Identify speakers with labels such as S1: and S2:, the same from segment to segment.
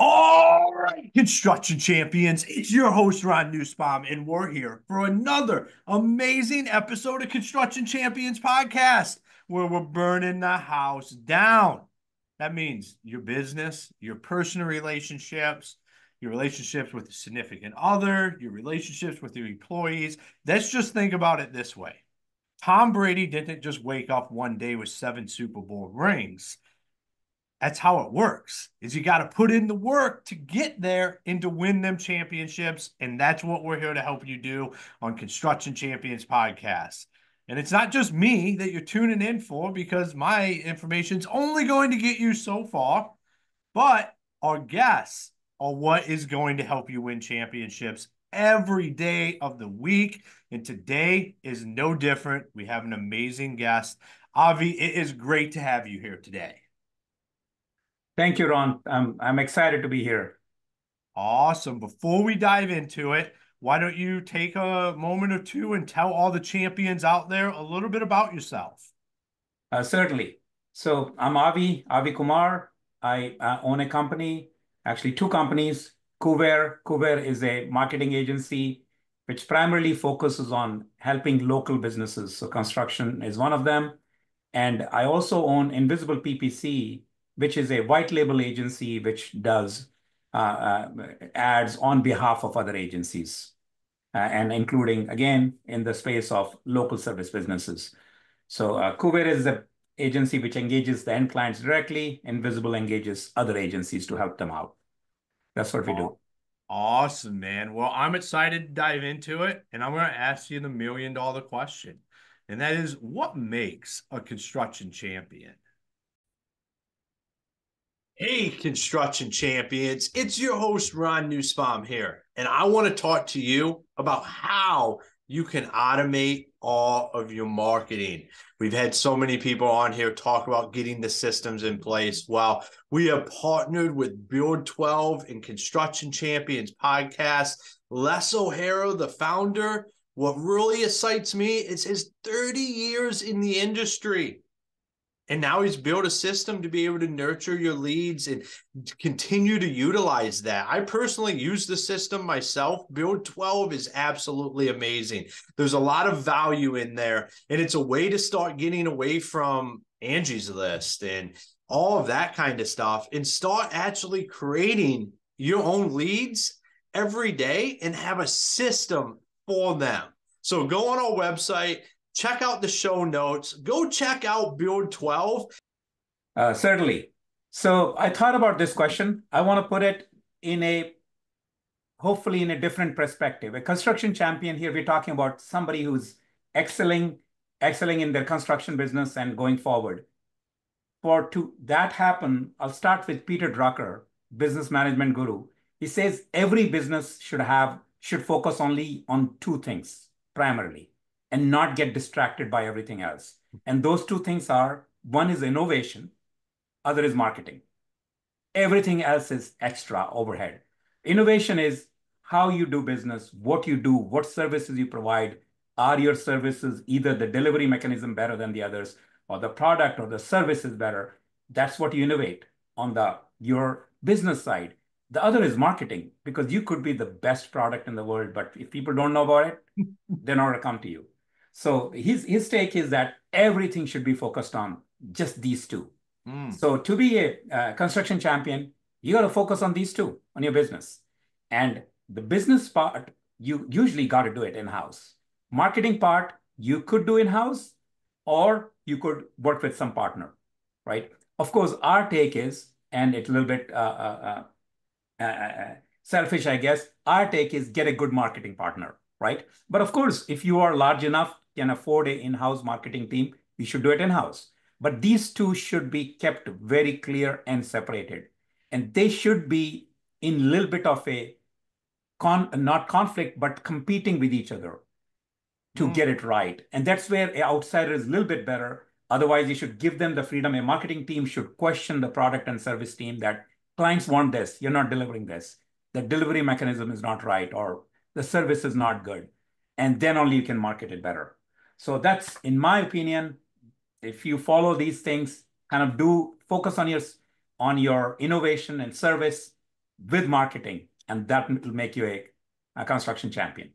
S1: All right, construction champions, it's your host, Ron Nussbaum, and we're here for another amazing episode of Construction Champions Podcast, where we're burning the house down. That means your business, your personal relationships, your relationships with a significant other, your relationships with your employees. Let's just think about it this way. Tom Brady didn't just wake up one day with 7 Super Bowl rings. That's how it works, is you got to put in the work to get there and to win them championships. And that's what we're here to help you do on Construction Champions Podcast. And it's not just me that you're tuning in for, because my information is only going to get you so far, but our guests are what is going to help you win championships every day of the week. And today is no different. We have an amazing guest. Avi, it is great to have you here today.
S2: Thank you, Ron. I'm excited to be here.
S1: Awesome. Before we dive into it, why don't you take a moment or two and tell all the champions out there a little bit about yourself?
S2: Certainly. So I'm Avi Kumar. I own a company, actually 2 companies. KUWARE is a marketing agency which primarily focuses on helping local businesses. So construction is one of them. And I also own Invisible PPC, which is a white label agency which does ads on behalf of other agencies, and including, again, in the space of local service businesses. So KUWARE is the agency which engages the end clients directly. Invisible engages other agencies to help them out. That's what we do.
S1: Awesome, man. Well, I'm excited to dive into it, and I'm going to ask you the $1,000,000 question. And that is, what makes a construction champion? Hey, construction champions, it's your host, Ron Nussbaum here, and I want to talk to you about how you can automate all of your marketing. We've had so many people on here talk about getting the systems in place. Well, we have partnered with Build 12 and Construction Champions podcast. Les O'Hara, the founder, what really excites me is his 30 years in the industry. And now he's built a system to be able to nurture your leads and continue to utilize that. I personally use the system myself. Build 12 is absolutely amazing. There's a lot of value in there, and it's a way to start getting away from Angie's List and all of that kind of stuff and start actually creating your own leads every day and have a system for them. So go on our website, check out the show notes. Go check out Build 12.
S2: Certainly. So I thought about this question. I want to put it hopefully in a different perspective. A construction champion here, we're talking about somebody who's excelling in their construction business and going forward. To that happen, I'll start with Peter Drucker, business management guru. He says every business should focus only on 2 things primarily, and not get distracted by everything else. And those 2 things are, one is innovation, other is marketing. Everything else is extra overhead. Innovation is how you do business, what you do, what services you provide. Are your services either the delivery mechanism better than the others, or the product or the service is better? That's what you innovate on your business side. The other is marketing, because you could be the best product in the world, but if people don't know about it, they're not going to come to you. So his take is that everything should be focused on just these 2. So to be a construction champion, you got to focus on these 2 on your business. And the business part, you usually got to do it in-house. Marketing part, you could do in-house, or you could work with some partner, right? Of course, our take is, and it's a little bit selfish, I guess, our take is get a good marketing partner, right? But of course, if you are large enough, can afford an in-house marketing team, you should do it in-house. But these 2 should be kept very clear and separated. And they should be in a little bit of a, not conflict, but competing with each other to get it right. And that's where an outsider is a little bit better. Otherwise, you should give them the freedom. A marketing team should question the product and service team that clients want this, you're not delivering this. The delivery mechanism is not right, or the service is not good. And then only you can market it better. So that's, in my opinion, if you follow these things, kind of focus on your innovation and service, with marketing, and that will make you a construction champion.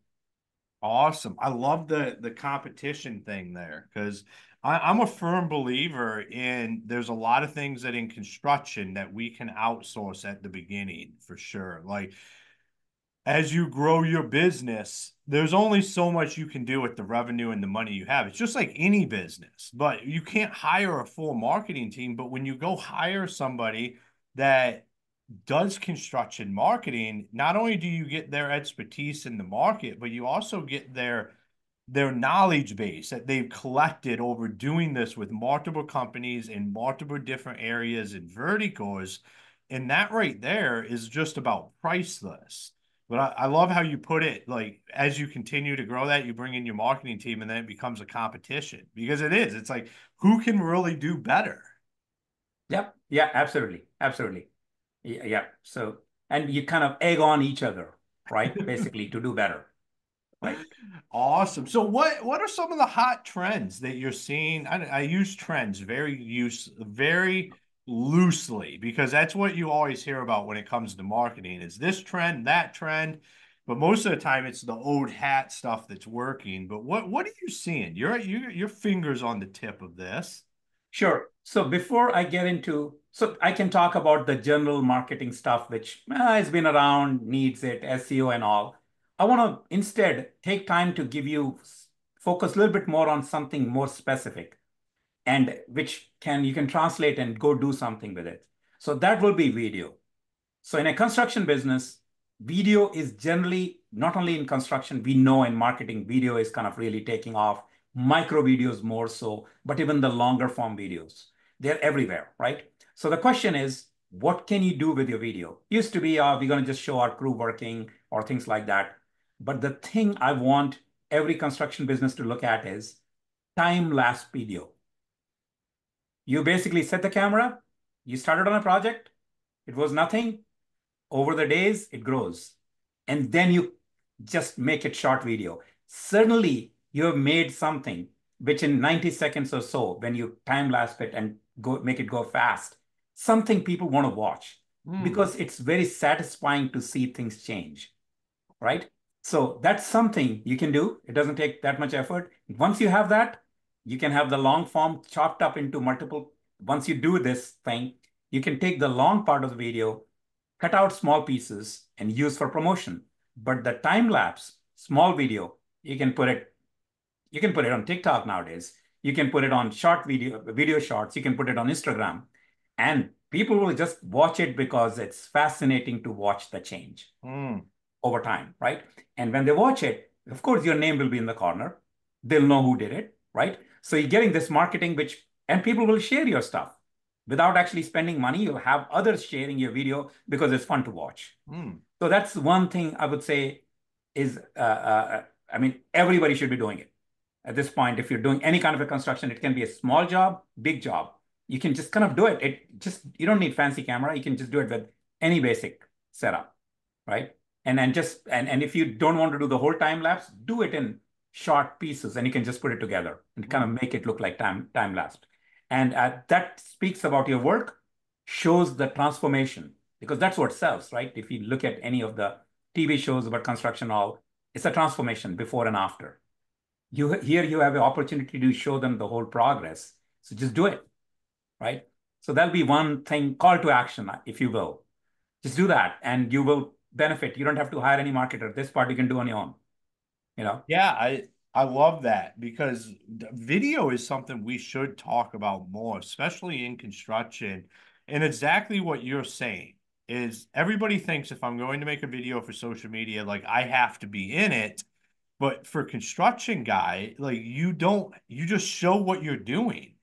S1: Awesome. I love the competition thing there because I'm a firm believer in there's a lot of things that in construction that we can outsource at the beginning for sure. Like as you grow your business, there's only so much you can do with the revenue and the money you have. It's just like any business, but you can't hire a full marketing team. But when you go hire somebody that does construction marketing, not only do you get their expertise in the market, but you also get their knowledge base that they've collected over doing this with multiple companies in multiple different areas and verticals. And that right there is just about priceless. But I love how you put it, like as you continue to grow that, you bring in your marketing team and then it becomes a competition because it is. It's like who can really do better?
S2: Yep. Yeah, absolutely. Absolutely. Yeah. So, and you kind of egg on each other, right? Basically to do better, right?
S1: Awesome. So what are some of the hot trends that you're seeing? I use trends very loosely because that's what you always hear about when it comes to marketing is this trend, that trend. But most of the time it's the old hat stuff that's working. But what are you seeing? Your fingers on the tip of this.
S2: Sure. So before I get into, so I can talk about the general marketing stuff, which has been around, needs it, SEO and all. I want to instead take time to give you focus a little bit more on something more specific and which you can translate and go do something with it. So that will be video. So in a construction business, video is generally not only in construction, we know in marketing, video is kind of really taking off, micro videos more so, but even the longer form videos, they're everywhere, right? So the question is, what can you do with your video? Used to be, we're going to just show our crew working or things like that. But the thing I want every construction business to look at is time-lapse video. You basically set the camera, you started on a project, it was nothing. Over the days, it grows. And then you just make it short video. Suddenly, you have made something which in 90 seconds or so, when you time lapse it and make it go fast, something people want to watch because it's very satisfying to see things change, right? So that's something you can do. It doesn't take that much effort. Once you have that, you can have the long form chopped up into multiple. Once you do this thing, you can take the long part of the video, cut out small pieces and use for promotion. But the time lapse, small video, you can put it on TikTok nowadays. You can put it on video shorts. You can put it on Instagram. And people will just watch it because it's fascinating to watch the change over time, right? And when they watch it, of course, your name will be in the corner. They'll know who did it, right? So you're getting this marketing, and people will share your stuff without actually spending money. You'll have others sharing your video because it's fun to watch. So that's one thing I would say is, I mean, everybody should be doing it at this point. If you're doing any kind of a construction, it can be a small job, big job. You can just kind of do it. You don't need fancy camera. You can just do it with any basic setup, right? And then and if you don't want to do the whole time lapse, do it in short pieces and you can just put it together and kind of make it look like time lapse. And that speaks about your work, shows the transformation because that's what sells, right? If you look at any of the TV shows about construction, all it's a transformation before and after. Here you have an opportunity to show them the whole progress. So just do it, right? So that'll be one thing, call to action, if you will. Just do that and you will benefit. You don't have to hire any marketer. This part you can do on your own, you know?
S1: Yeah, I love that because video is something we should talk about more, especially in construction. And exactly what you're saying is everybody thinks if I'm going to make a video for social media, like I have to be in it. But for construction guy, like you just show what you're doing.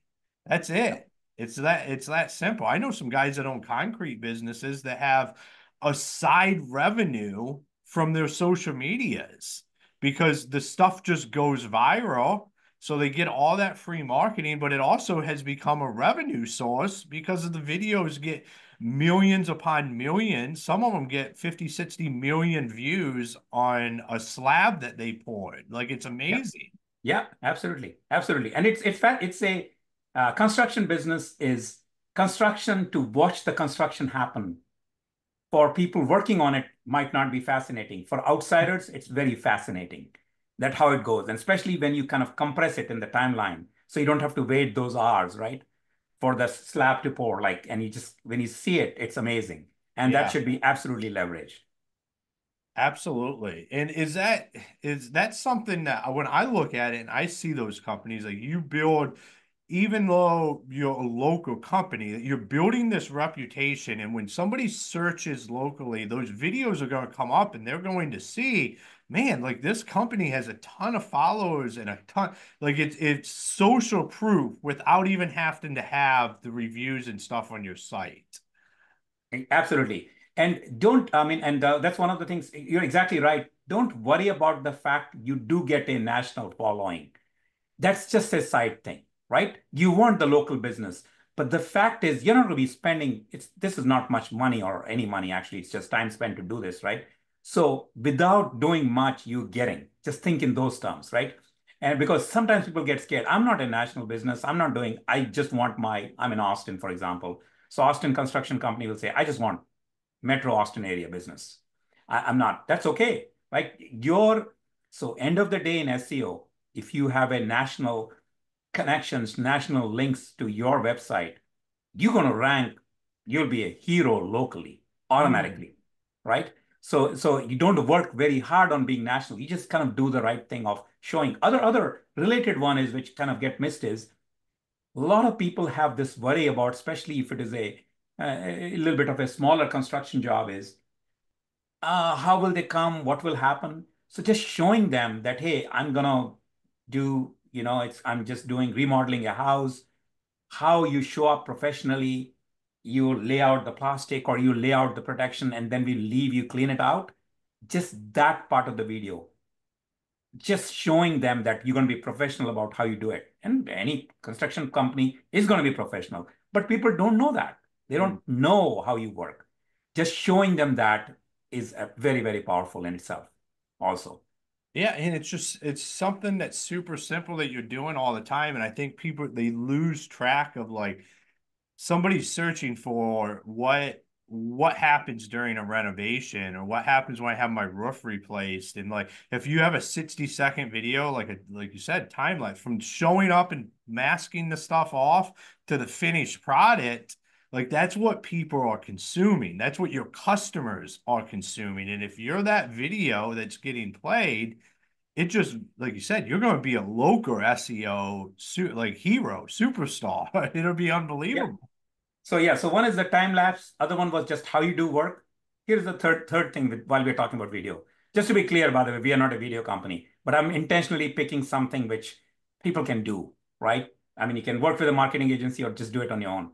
S1: That's it. It's that simple. I know some guys that own concrete businesses that have a side revenue from their social medias because the stuff just goes viral. So they get all that free marketing, but it also has become a revenue source because of the videos get millions upon millions. Some of them get 50, 60 million views on a slab that they poured. Like it's
S2: Yeah,
S1: amazing.
S2: yeah, absolutely, absolutely. And it's a construction business is construction to watch the construction happen For people working on it, might not be fascinating. For outsiders, it's very fascinating. That's how it goes. And especially when you kind of compress it in the timeline. So you don't have to wait those hours, right? For the slab to pour, like, and you just, when you see it, it's amazing. And that
S1: Yeah.
S2: should be absolutely leveraged.
S1: Absolutely. And is that something that when I look at it and I see those companies, like you build, even though you're a local company, you're building this reputation. And when somebody searches locally, those videos are going to come up and they're going to see, man, like this company has a ton of followers and a ton, like it's social proof without even having to have the reviews and stuff on your site.
S2: Absolutely. And don't, I mean, and that's one of the things, you're exactly right. Don't worry about the fact you do get a national following. That's just a side thing, right? You want the local business. But the fact is, you're not going to be spending, this is not much money or any money, actually. It's just time spent to do this, right? So without doing much, you're getting, just think in those terms, right? And because sometimes people get scared. I'm not a national business. I'm not doing, I just want I'm in Austin, for example. So Austin Construction Company will say, I just want Metro Austin area business. I'm not. That's okay. Right? So end of the day in SEO, if you have a national connections, national links to your website, you're going to rank, you'll be a hero locally,
S1: Mm.
S2: automatically, right? So you don't work very hard on being national. You just kind of do the right thing of showing. Other related one is, which kind of get missed, is a lot of people have this worry about, especially if it is a little bit of a smaller construction job, is how will they come? What will happen? So just showing them that, hey, I'm gonna do, I'm just doing remodeling a house, how you show up professionally, you lay out the plastic or you lay out the protection, and then we leave you clean it out. Just that part of the video, just showing them that you're going to be professional about how you do it. And any construction company is going to be professional, but people don't know that. They
S1: Mm.
S2: don't know how you work. Just showing them that is very, very powerful in itself also.
S1: Yeah, and it's something that's super simple that you're doing all the time. And I think people they lose track of like somebody's searching for what happens during a renovation or what happens when I have my roof replaced. And like if you have a 60-second video, like you said, time lapse from showing up and masking the stuff off to the finished product, like that's what people are consuming. That's what your customers are consuming. And if you're that video that's getting played, it just like you said, you're going to be a local SEO like hero, superstar. It'll be
S2: Yeah.
S1: unbelievable.
S2: So one is the time lapse. Other one was just how you do work. Here's the third thing while we're talking about video. Just to be clear, by the way, we are not a video company, but I'm intentionally picking something which people can do, right? I mean, you can work with a marketing agency or just do it on your own.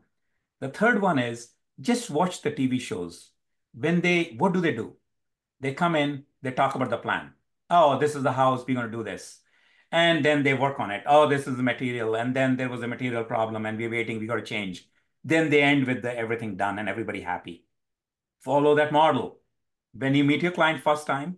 S2: The third one is just watch the TV shows. What do? They come in, they talk about the plan. Oh, this is the house, we're going to do this. And then they work on it. Oh, this is the material. And then there was a material problem and we're waiting, we got to change. Then they end with everything done and everybody happy. Follow that model. When you meet your client first time,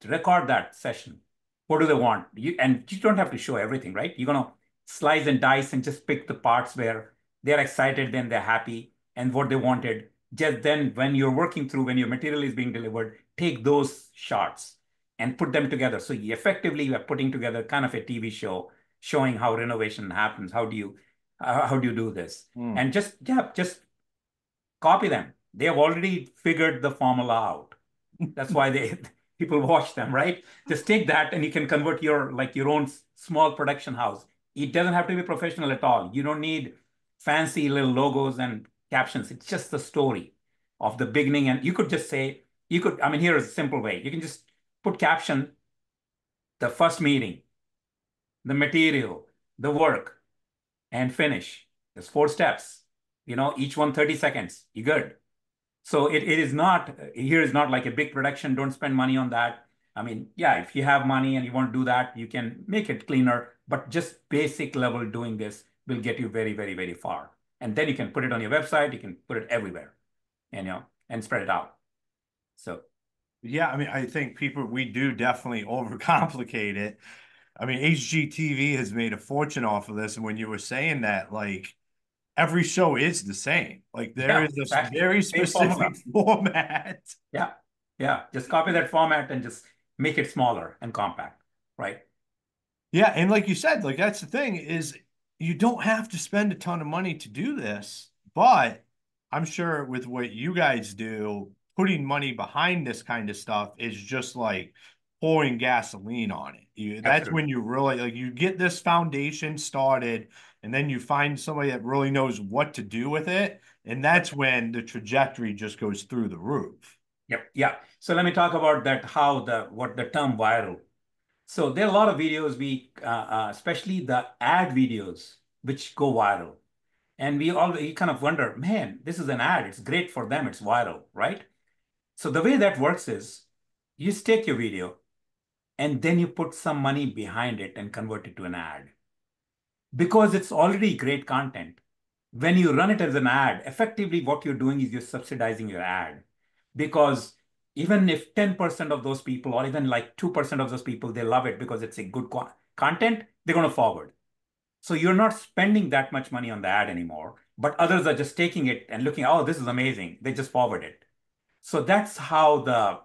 S2: record that session. What do they want? And you don't have to show everything, right? You're going to slice and dice and just pick the parts where they're excited, then they're happy, and what they wanted. Just then, when you're working through, when your material is being delivered, take those shots and put them together. So you are putting together kind of a TV show showing how renovation happens. How do you do this?
S1: Mm.
S2: And just copy them. They have already figured the formula out. That's why people watch them, right? Just take that and you can convert your own small production house. It doesn't have to be professional at all. You don't need fancy little logos and captions. It's just the story of the beginning. And you could just say, I mean, here is a simple way. You can just put caption, the first meeting, the material, the work, and finish. There's 4 steps. Each one 30 seconds. You good. So it is not, here is not like a big production. Don't spend money on that. I mean, yeah, if you have money and you want to do that, you can make it cleaner, but just basic level doing this will get you very, very, very far. And then you can put it on your website, you can put it everywhere, and spread it out. So
S1: Yeah, I mean, I think we do definitely overcomplicate it. I mean, HGTV has made a fortune off of this. And when you were saying that, like, every show is the same. Like there
S2: Yeah,
S1: is a
S2: exactly.
S1: very
S2: Same formula.
S1: specific format.
S2: Yeah. Yeah. Just copy that format and just make it smaller and compact, right?
S1: Yeah, and like you said, like that's the thing is you don't have to spend a ton of money to do this, but I'm sure with what you guys do, putting money behind this kind of stuff is just like pouring gasoline on it. That's
S2: Absolutely.
S1: when you really like you get this foundation started, and then you find somebody that really knows what to do with it, and
S2: Yep.
S1: that's when the trajectory just goes through the roof.
S2: Yep. Yeah. So let me talk about that, how what the term viral. So there are a lot of videos especially the ad videos, which go viral. And we kind of wonder, man, this is an ad. It's great for them. It's viral, right? So the way that works is you take your video and then you put some money behind it and convert it to an ad because it's already great content. When you run it as an ad, effectively what you're doing is you're subsidizing your ad because even if 10% of those people or even like 2% of those people, they love it because it's a good content, they're going to forward. So you're not spending that much money on the ad anymore, but others are just taking it and looking, oh, this is amazing. They just forward it. So that's how the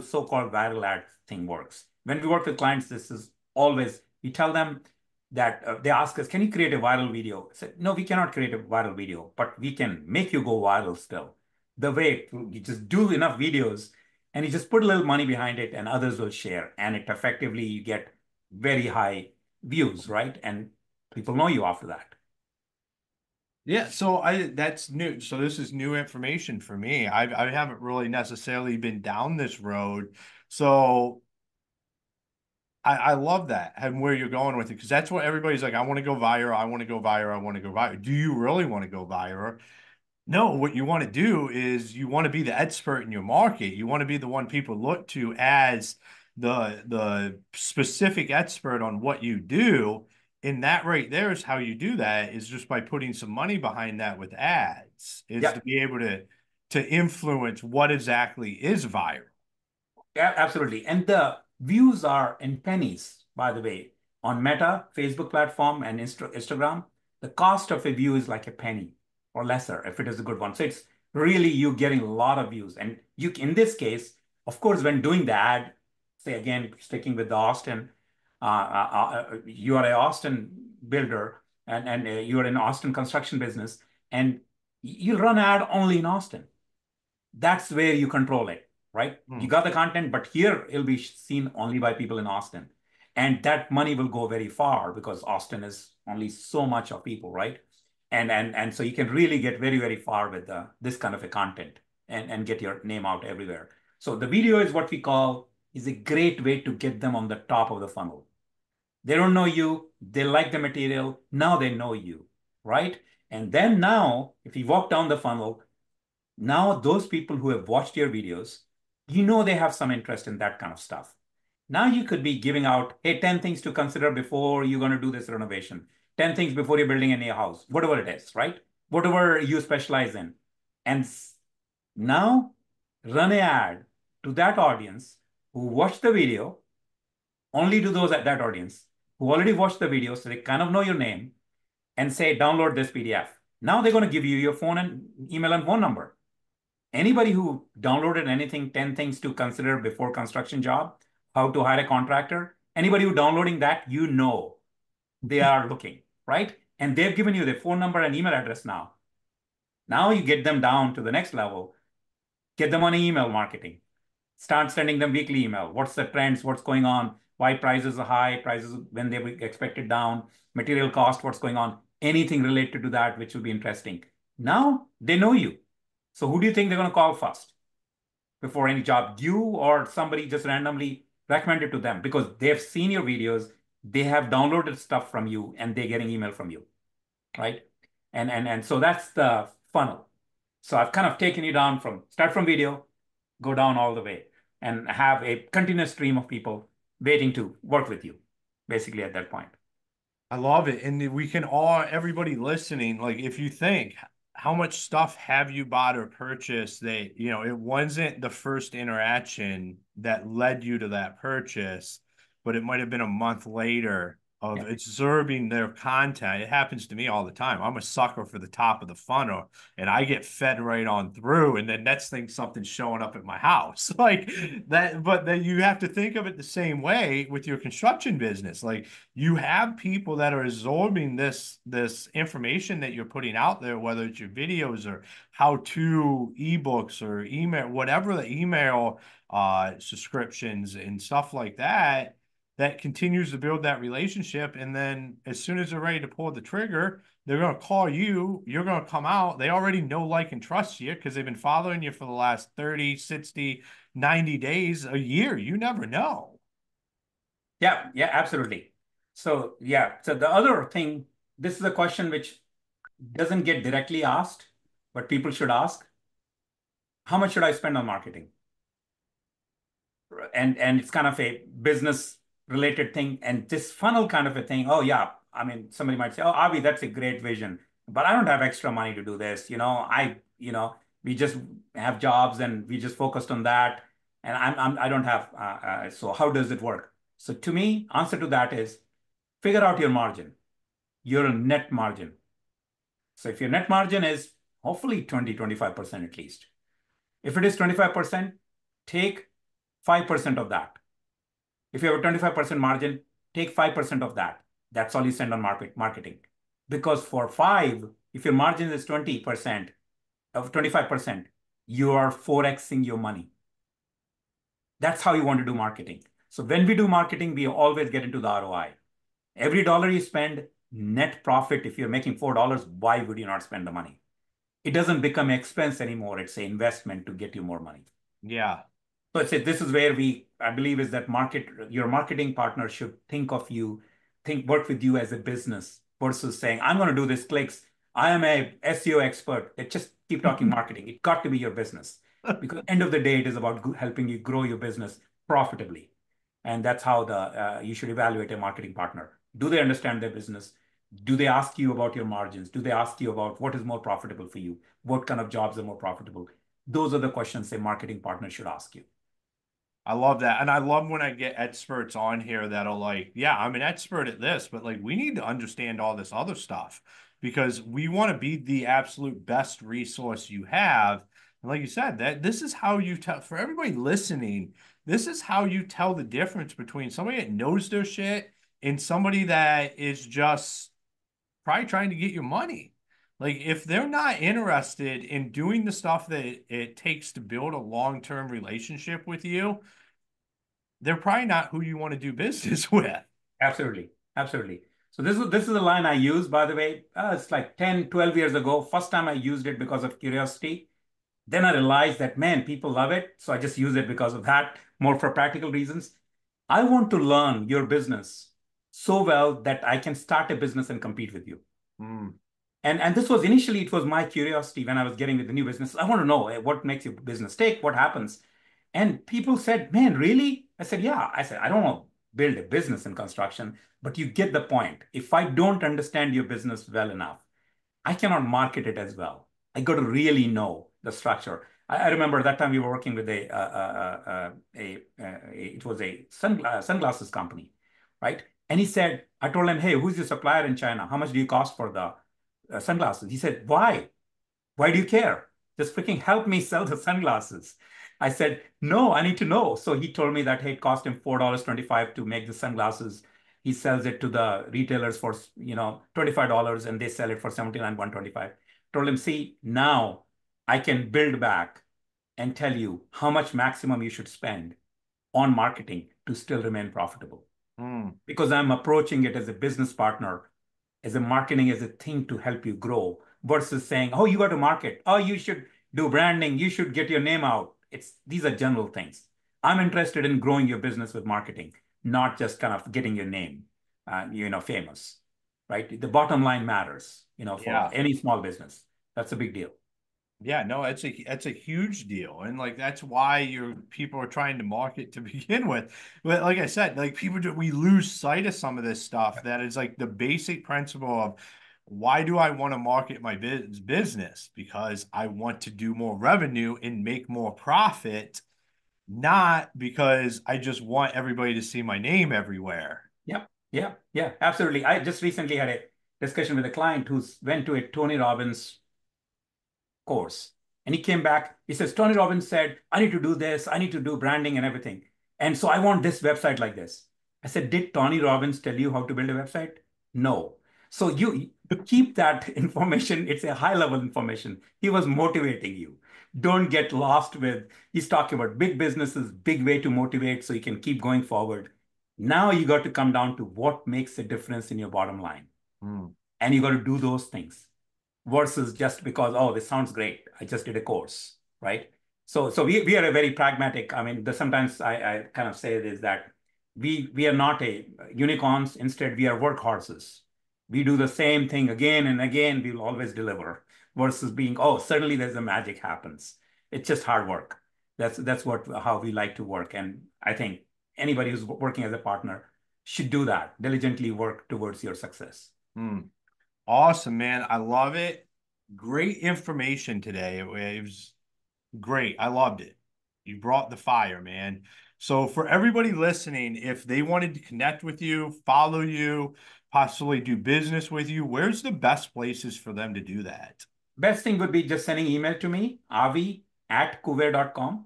S2: so-called viral ad thing works. When we work with clients, this is always, we tell them that they ask us, can you create a viral video? I said, no, we cannot create a viral video, but we can make you go viral still. The way you just do enough videos and you just put a little money behind it and others will share. And it effectively, you get very high views, right? And people know you after that.
S1: Yeah, so I that's new. So this is new information for me. I haven't really necessarily been down this road. So I love that and where you're going with it because that's what everybody's like. I want to go viral. I want to go viral. I want to go viral. Do you really want to go viral? No, what you want to do is you want to be the expert in your market. You want to be the one people look to as the specific expert on what you do. And that right there is how you do that is just by putting some money behind that with ads, is to
S2: Yeah.
S1: be able to influence what exactly is viral.
S2: Yeah, absolutely. And the views are in pennies, by the way. On Meta, Facebook platform, and Instagram, the cost of a view is like a penny or lesser if it is a good one. So it's really you getting a lot of views. And you, in this case, of course, when doing the ad, say again, sticking with the Austin, you are an Austin builder and you are in Austin construction business, and you run ad only in Austin. That's where you control it, right? You
S1: Hmm.
S2: got the content, but here it'll be seen only by people in Austin. And that money will go very far because Austin is only so much of people, right? And so you can really get very, very far with this kind of a content and get your name out everywhere. So the video is what we call is a great way to get them on the top of the funnel. They don't know you, they like the material, now they know you, right? And then now, if you walk down the funnel, now those people who have watched your videos, you know they have some interest in that kind of stuff. Now you could be giving out, hey, 10 things to consider before you're going to do this renovation, 10 things before you're building a new house, whatever it is, right? Whatever you specialize in. And now run an ad to that audience who watched the video, only to those at that audience who already watched the video, so they kind of know your name, and say, download this PDF. Now they're going to give you your phone and email and phone number. Anybody who downloaded anything, 10 things to consider before construction job, how to hire a contractor, anybody who downloading that, you know they are looking, right? And they've given you their phone number and email address now. Now you get them down to the next level, get them on email marketing. Start sending them weekly email. What's the trends? What's going on? Why prices are high? Prices when they were expected down? Material cost? What's going on? Anything related to that, which will be interesting. Now they know you. So who do you think they're going to call first before any job? You or somebody just randomly recommended to them because they've seen your videos, they have downloaded stuff from you, and they're getting email from you, right? And so that's the funnel. So I've kind of taken you down from start from video, go down all the way, and have a continuous stream of people waiting to work with you, basically at that point.
S1: I love it. And we can all, everybody listening, like if you think, how much stuff have you bought or purchased that, it wasn't the first interaction that led you to that purchase, but it might have been a month later of absorbing their content. It happens to me all the time. I'm a sucker for the top of the funnel, and I get fed right on through. And then next thing, something's showing up at my house like that. But then you have to think of it the same way with your construction business. Like you have people that are absorbing this information that you're putting out there, whether it's your videos or how-to ebooks or email, whatever the email subscriptions and stuff like that, that continues to build that relationship. And then as soon as they're ready to pull the trigger, they're going to call you. You're going to come out. They already know, like, and trust you because they've been following you for the last 30, 60, 90 days, a year. You never know.
S2: Yeah, yeah, absolutely. So, yeah. So the other thing, this is a question which doesn't get directly asked, but people should ask, how much should I spend on marketing? And it's kind of a business related thing, and this funnel kind of a thing. Oh yeah, I mean, somebody might say, oh, Avi, that's a great vision, but I don't have extra money to do this. We just have jobs and we just focused on that, and I don't have. So how does it work? So to me, answer to that is figure out your margin, your net margin. So if your net margin is hopefully 20-25% at least, if it is 25%, take 5% of that. If you have a 25% margin, take 5% of that. That's all you spend on marketing. Because for five, if your margin is 20% of 25%, you are 4xing your money. That's how you want to do marketing. So when we do marketing, we always get into the ROI. Every dollar you spend, net profit, if you're making $4, why would you not spend the money? It doesn't become expense anymore. It's an investment to get you more money.
S1: Yeah.
S2: So this is where I believe is that your marketing partner should think of you, work with you as a business versus saying, I'm going to do this clicks. I am a SEO expert. It just keep talking marketing. It got to be your business because at the end of the day, it is about helping you grow your business profitably. And that's how you should evaluate a marketing partner. Do they understand their business? Do they ask you about your margins? Do they ask you about what is more profitable for you? What kind of jobs are more profitable? Those are the questions a marketing partner should ask you.
S1: I love that. And I love when I get experts on here that'll like, yeah, I'm an expert at this, but like we need to understand all this other stuff because we want to be the absolute best resource you have. And like you said, that this is how you tell for everybody listening, this is how you tell the difference between somebody that knows their shit and somebody that is just probably trying to get your money. Like if they're not interested in doing the stuff that it takes to build a long-term relationship with you, they're probably not who you want to do business with.
S2: Absolutely. Absolutely. So this is a line I use, by the way. It's like 10, 12 years ago. First time I used it because of curiosity. Then I realized that, man, people love it. So I just use it because of that, more for practical reasons. I want to learn your business so well that I can start a business and compete with you.
S1: Mm.
S2: And this was initially, it was my curiosity when I was getting with the new business. I want to know what makes your business tick, what happens. And people said, man, really? I said, yeah. I said, I don't want to build a business in construction, but you get the point. If I don't understand your business well enough, I cannot market it as well. I got to really know the structure. I remember that time we were working with it was a sunglasses company, right? And he said, I told him, hey, who's your supplier in China? How much do you cost for the sunglasses? He said, why? Why do you care? Just freaking help me sell the sunglasses. I said, no, I need to know. So he told me that, hey, it cost him $4.25 to make the sunglasses. He sells it to the retailers for, $25 and they sell it for $79.125. Told him, see, now I can build back and tell you how much maximum you should spend on marketing to still remain profitable.
S1: Mm.
S2: Because I'm approaching it as a business partner, as a marketing, as a thing to help you grow versus saying, oh, you got to market. Oh, you should do branding. You should get your name out. These are general things. I'm interested in growing your business with marketing, not just kind of getting your name, famous, right? The bottom line matters, for
S1: Yeah.
S2: any small business. That's a big deal.
S1: Yeah, no, it's a huge deal. And like that's why people are trying to market to begin with. But like I said, like we lose sight of some of this stuff that is like the basic principle of why do I want to market my business? Because I want to do more revenue and make more profit, not because I just want everybody to see my name everywhere.
S2: Yep. Yeah, yeah, absolutely. I just recently had a discussion with a client who's went to a Tony Robbins course. And he came back, he says, Tony Robbins said, I need to do this, I need to do branding and everything. And so I want this website like this. I said, did Tony Robbins tell you how to build a website? No. So you keep that information. It's a high level information. He was motivating you. Don't get lost with, he's talking about big businesses, big way to motivate so you can keep going forward. Now you got to come down to what makes a difference in your bottom line. And you got to do those things versus just because, oh, this sounds great, I just did a course, right? So we are a very pragmatic. I mean, sometimes I kind of say this, that we are not a unicorns. Instead, we are workhorses. We do the same thing again and again. We will always deliver versus being, oh, suddenly there's a magic happens. It's just hard work. That's how we like to work. And I think anybody who's working as a partner should do that, diligently work towards your success.
S1: Awesome, man. I love it. Great information today. It was great. I loved it. You brought the fire, man. So for everybody listening, if they wanted to connect with you, follow you, possibly do business with you, where's the best places for them to do that?
S2: Best thing would be just sending email to me, avi@kuware.com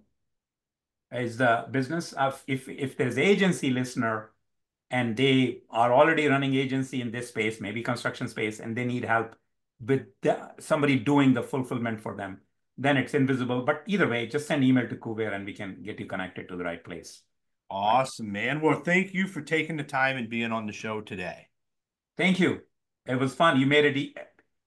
S2: is the business. If there's agency listener and they are already running agency in this space, maybe construction space, and they need help with somebody doing the fulfillment for them, then it's Invisible. But either way, just send email to KUWARE and we can get you connected to the right place.
S1: Awesome, man. Well, thank you for taking the time and being on the show today.
S2: Thank you. It was fun. You made it.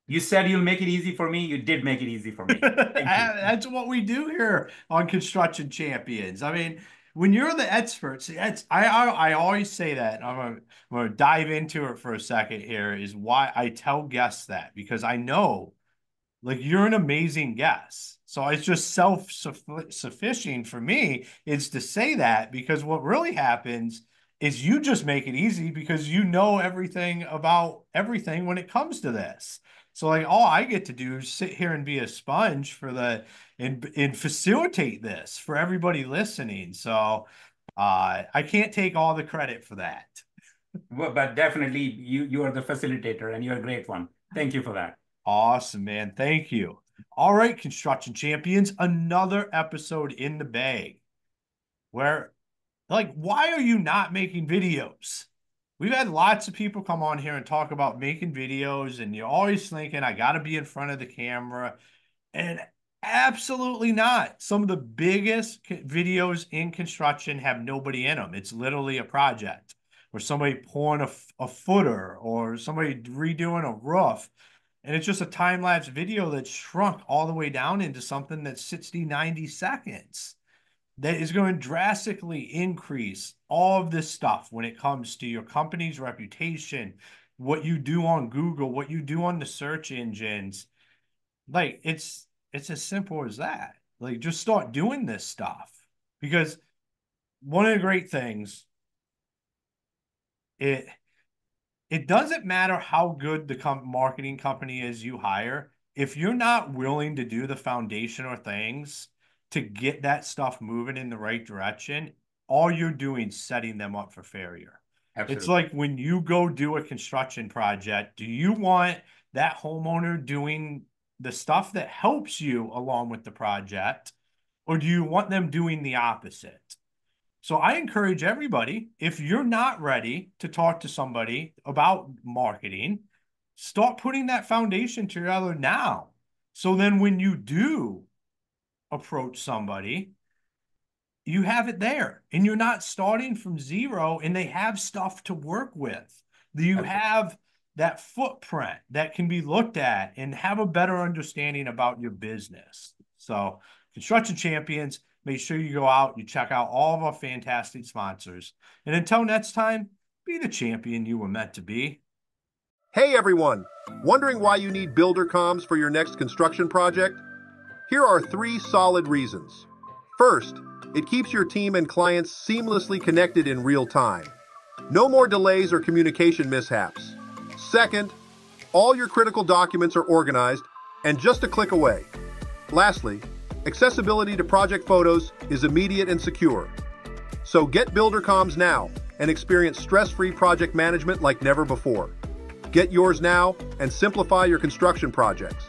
S2: You said you'll make it easy for me. You did make it easy for me.
S1: That's what we do here on Construction Champions. I mean, when you're the experts, I always say that. I'm gonna dive into it for a second here, is why I tell guests that, because I know, like, you're an amazing guest. So it's just self-sufficient for me is to say that, because what really happens is you just make it easy because you know everything about everything when it comes to this. So like all I get to do is sit here and be a sponge for and facilitate this for everybody listening. So I can't take all the credit for that.
S2: Well, but definitely you are the facilitator and you're a great one. Thank you for that.
S1: Awesome, man. Thank you. All right, Construction Champions, another episode in the bag where, like, why are you not making videos? We've had lots of people come on here and talk about making videos, and you're always thinking, I got to be in front of the camera. And absolutely not. Some of the biggest videos in construction have nobody in them. It's literally a project or somebody pouring a footer or somebody redoing a roof. And it's just a time-lapse video that's shrunk all the way down into something that's 60, 90 seconds. That is going to drastically increase all of this stuff when it comes to your company's reputation, what you do on Google, what you do on the search engines. Like, it's as simple as that. Like, just start doing this stuff. Because one of the great things, it doesn't matter how good the marketing company is you hire. If you're not willing to do the foundational things to get that stuff moving in the right direction, all you're doing is setting them up for failure. Absolutely. It's like when you go do a construction project, do you want that homeowner doing the stuff that helps you along with the project, or do you want them doing the opposite? So I encourage everybody, if you're not ready to talk to somebody about marketing, start putting that foundation together now. So then when you do approach somebody, you have it there and you're not starting from zero, and they have stuff to work with. You have that footprint that can be looked at and have a better understanding about your business. So Construction Champions, make sure you go out, you check out all of our fantastic sponsors. And until next time, be the champion you were meant to be.
S3: Hey everyone, wondering why you need builder comms for your next construction project? Here are 3 solid reasons. First, it keeps your team and clients seamlessly connected in real time. No more delays or communication mishaps. Second, all your critical documents are organized and just a click away. Lastly, accessibility to project photos is immediate and secure. So get builder comms now and experience stress-free project management like never before. Get yours now and simplify your construction projects.